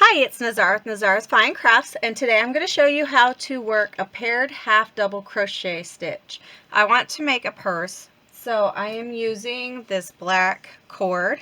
Hi, it's Nazar with Nazarasfinecrafts, and today I'm going to show you how to work a paired half double crochet stitch. I want to make a purse, so I am using this black cord.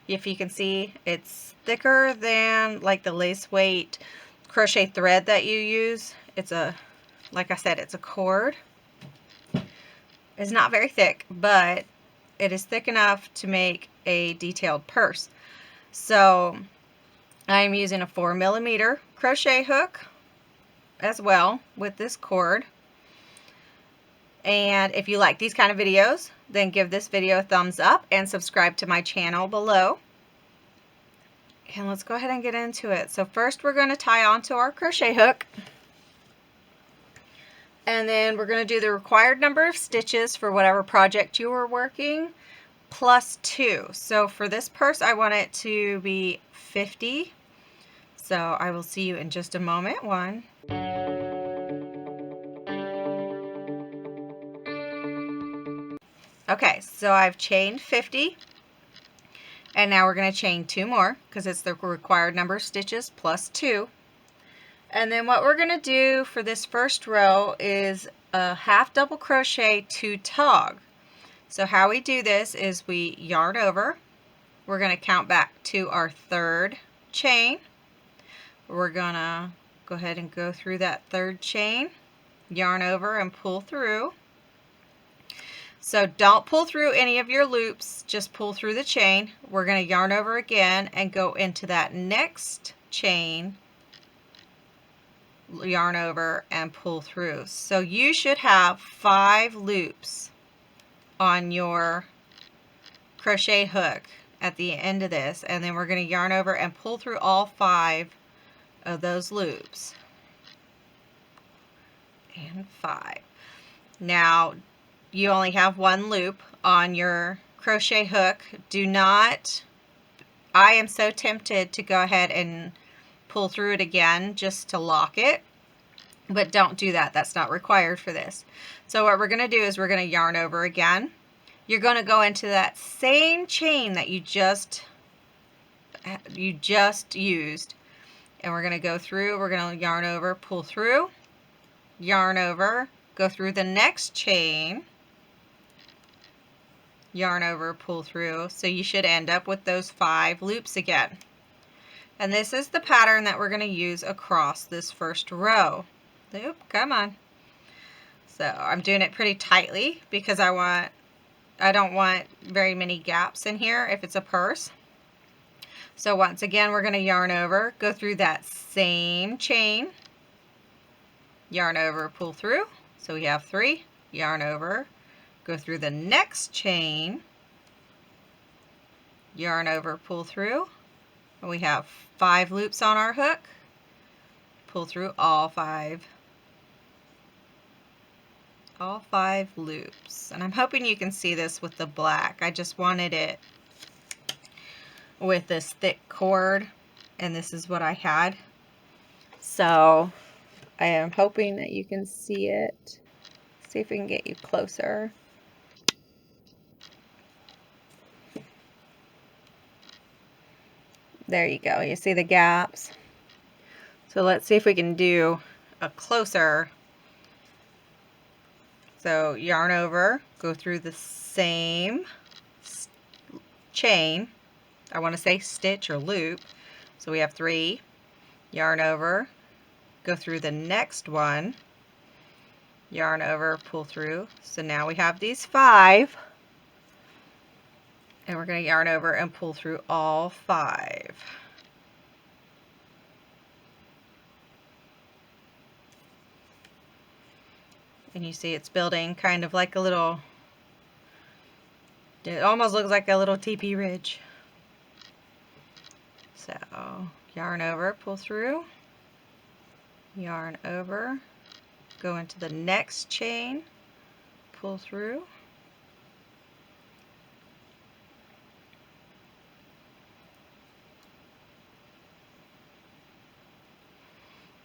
If you can see, it's thicker than like the lace weight crochet thread that you use. It's a, like I said, it's a cord. It's not very thick, but it is thick enough to make a detailed purse. So I'm using a 4mm crochet hook as well with this cord. And if you like these kind of videos, then give this video a thumbs up and subscribe to my channel below. And let's go ahead and get into it. So first we're going to tie onto our crochet hook. And then we're going to do the required number of stitches for whatever project you are working, plus 2. So for this purse, I want it to be 50. So I will see you in just a moment. One. Okay, so I've chained 50. And now we're going to chain 2 more because it's the required number of stitches plus 2. And then what we're going to do for this first row is a half double crochet 2 tog. So how we do this is we yarn over. We're going to count back to our 3rd chain. We're going to go ahead and go through that 3rd chain, yarn over and pull through. So don't pull through any of your loops, just pull through the chain. We're going to yarn over again and go into that next chain, yarn over and pull through. So you should have 5 loops on your crochet hook at the end of this, and then we're going to yarn over and pull through all 5 of those loops. And 5. Now you only have 1 loop on your crochet hook. Do not, I am so tempted to go ahead and pull through it again just to lock it, but don't do that. That's not required for this. So what we're going to do is we're going to yarn over again. You're going to go into that same chain that you just used, and we're going to go through. We're going to yarn over, pull through, yarn over, go through the next chain, yarn over, pull through. So you should end up with those 5 loops again. And this is the pattern that we're going to use across this first row. Oop, come on. So I'm doing it pretty tightly because I don't want very many gaps in here if it's a purse. So once again, we're going to yarn over, go through that same chain, yarn over, pull through. So we have 3, yarn over, go through the next chain, yarn over, pull through. And we have 5 loops on our hook, pull through all 5 loops. And I'm hoping you can see this with the black. I just wanted it with this thick cord, and this is what I had. So I am hoping that you can see it. See if we can get you closer. There you go. You see the gaps? So let's see if we can do a closer. So yarn over, go through the same chain. I want to say stitch or loop. So we have 3, yarn over, go through the next one, yarn over, pull through. So now we have these 5, and we're going to yarn over and pull through all 5. And you see it's building kind of like a little, it almost looks like a little teepee ridge. So yarn over, pull through, yarn over, go into the next chain, pull through,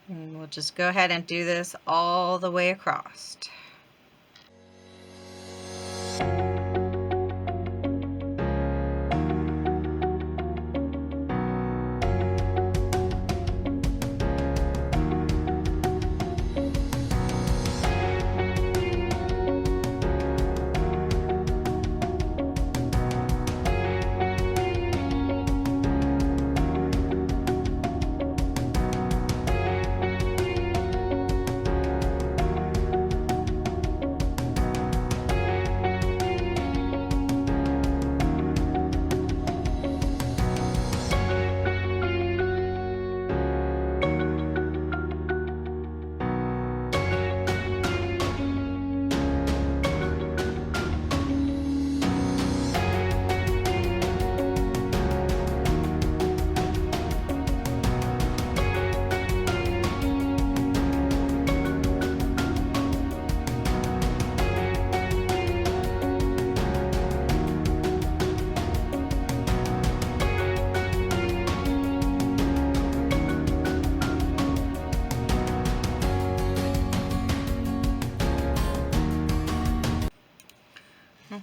and we'll just go ahead and do this all the way across.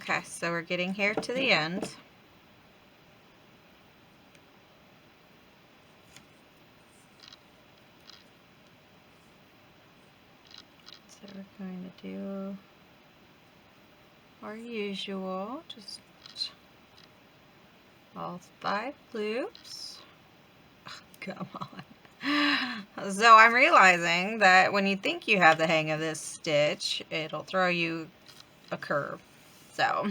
Okay, so we're getting here to the end. So we're going to do our usual, just all 5 loops. Oh, come on. So I'm realizing that when you think you have the hang of this stitch, it'll throw you a curve. So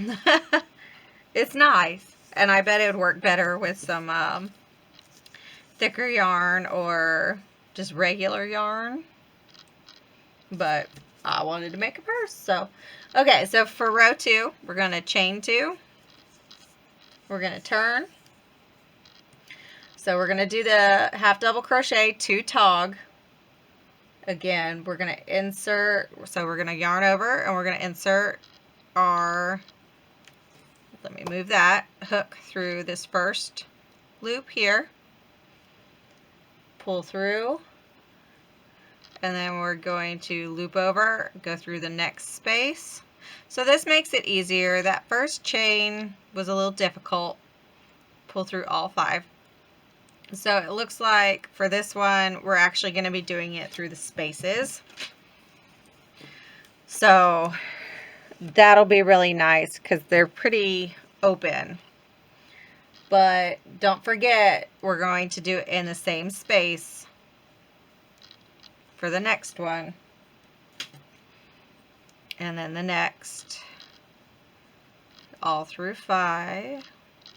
it's nice, and I bet it would work better with some thicker yarn or just regular yarn, but I wanted to make a purse. So okay, so for row 2 we're going to chain 2, we're going to turn, so we're going to do the half double crochet 2 tog. Again, we're going to insert, so we're going to yarn over and we're going to insert our, let me move that hook through this first loop here, pull through, and then we're going to loop over, go through the next space. So this makes it easier. That first chain was a little difficult. Pull through all 5. So it looks like for this one we're actually going to be doing it through the spaces. So that'll be really nice because they're pretty open. But don't forget, we're going to do it in the same space for the next one. And then the next, all through 5,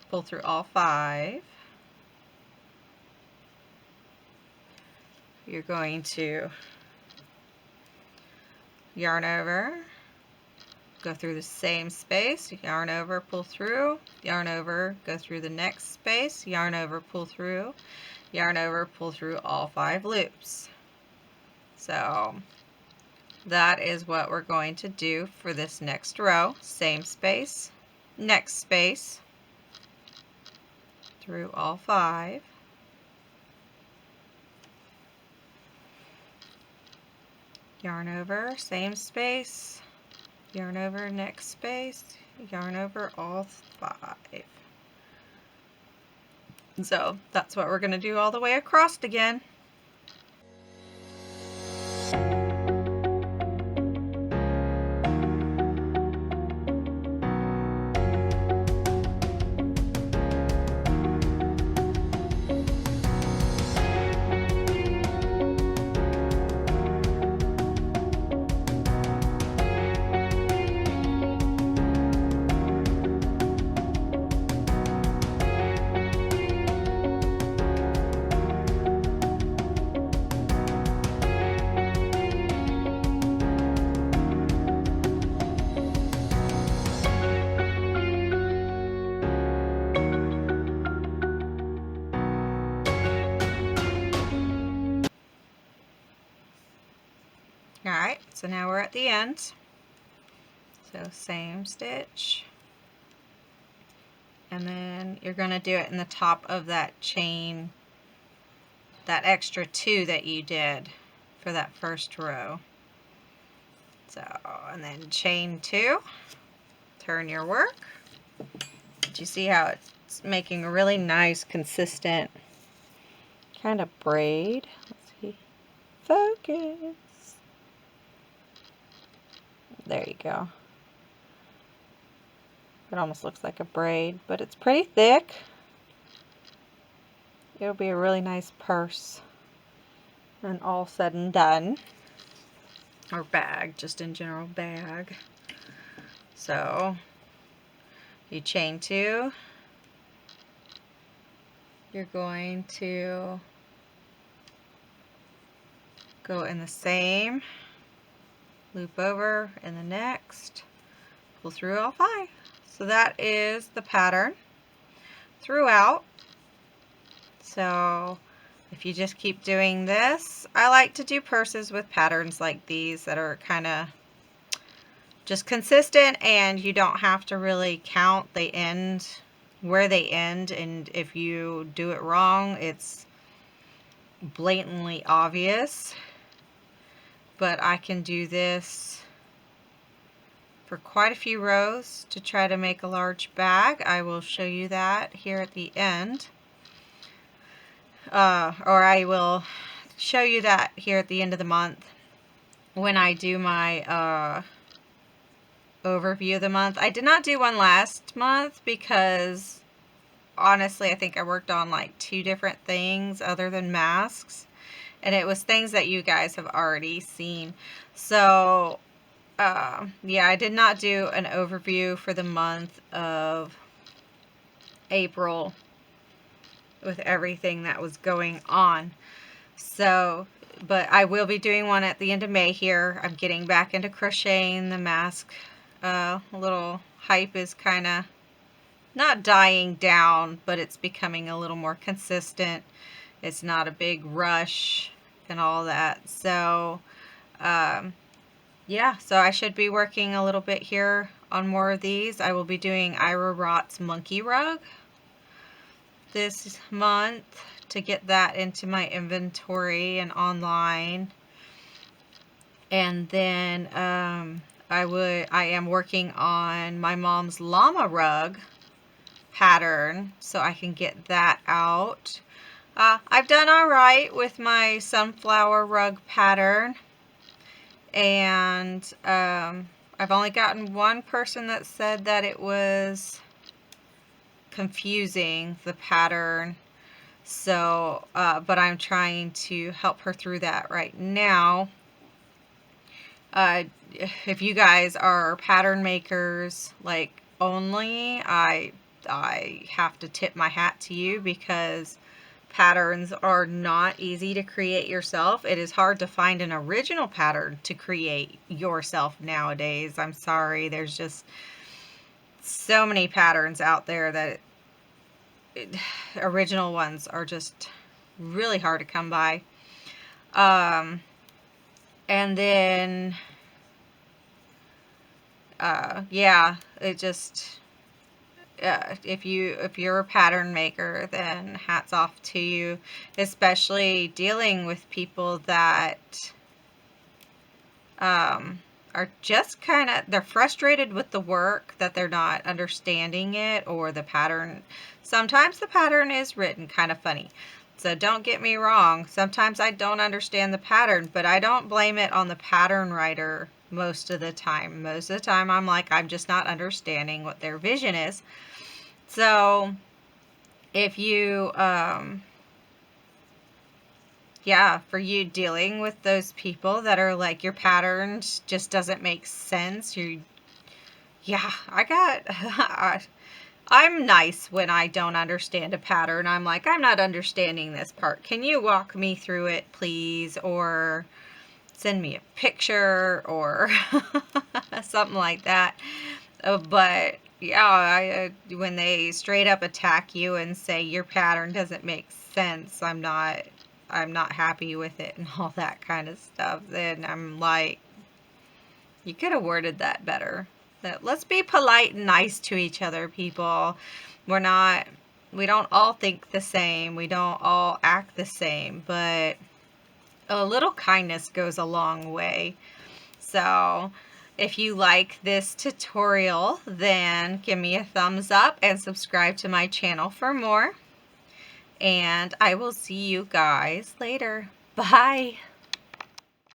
pull through all 5. You're going to yarn over, go through the same space, yarn over, pull through, yarn over, go through the next space, yarn over, pull through, yarn over, pull through all 5 loops. So that is what we're going to do for this next row. Same space, next space, through all 5. Yarn over, same space, yarn over, next space, yarn over all 5. So that's what we're going to do all the way across again. Alright, so now we're at the end. So same stitch. And then you're going to do it in the top of that chain, that extra 2 that you did for that first row. So, and then chain 2, turn your work. Do you see how it's making a really nice, consistent kind of braid? Let's see. Focus. There you go. It almost looks like a braid, but it's pretty thick. It'll be a really nice purse and all said and done. Or bag, just in general bag. So you chain 2. You're going to go in the same, loop over in the next, pull through all 5. So that is the pattern throughout. So if you just keep doing this, I like to do purses with patterns like these that are kind of just consistent, and you don't have to really count the end, where they end, and if you do it wrong, it's blatantly obvious. But I can do this for quite a few rows to try to make a large bag. I will show you that here at the end. Or I will show you that here at the end of the month when I do my overview of the month. I did not do one last month because honestly I think I worked on like 2 different things other than masks, and it was things that you guys have already seen. So yeah, I did not do an overview for the month of April with everything that was going on. So, but I will be doing one at the end of May here. I'm getting back into crocheting. The mask little hype is kind of not dying down, but it's becoming a little more consistent. It's not a big rush and all that. So, yeah, so I should be working a little bit here on more of these. I will be doing Ira Rott's Monkey Rug this month to get that into my inventory and online. And then I am working on my mom's llama rug pattern so I can get that out. I've done alright with my sunflower rug pattern, and I've only gotten one person that said that it was confusing, the pattern. So but I'm trying to help her through that right now. If you guys are pattern makers like only, I have to tip my hat to you, because patterns are not easy to create yourself. It is hard to find an original pattern to create yourself nowadays. I'm sorry, there's just so many patterns out there that original ones are just really hard to come by. And then yeah, it just if you're a pattern maker, then hats off to you, especially dealing with people that are just kind of, they're frustrated with the work, that they're not understanding it, or the pattern. Sometimes the pattern is written kind of funny. So don't get me wrong, sometimes I don't understand the pattern, but I don't blame it on the pattern writer most of the time. Most of the time I'm like, I'm just not understanding what their vision is. So if you, yeah, for you dealing with those people that are like, your pattern just doesn't make sense. Yeah, I'm nice when I don't understand a pattern. I'm like, I'm not understanding this part. Can you walk me through it, please? Or send me a picture or something like that. But yeah, when they straight up attack you and say your pattern doesn't make sense, I'm not happy with it and all that kind of stuff, then I'm like, you could have worded that better. Let's be polite and nice to each other, people. We don't all think the same. We don't all act the same, but a little kindness goes a long way. So if you like this tutorial, then give me a thumbs up and subscribe to my channel for more. And I will see you guys later. Bye.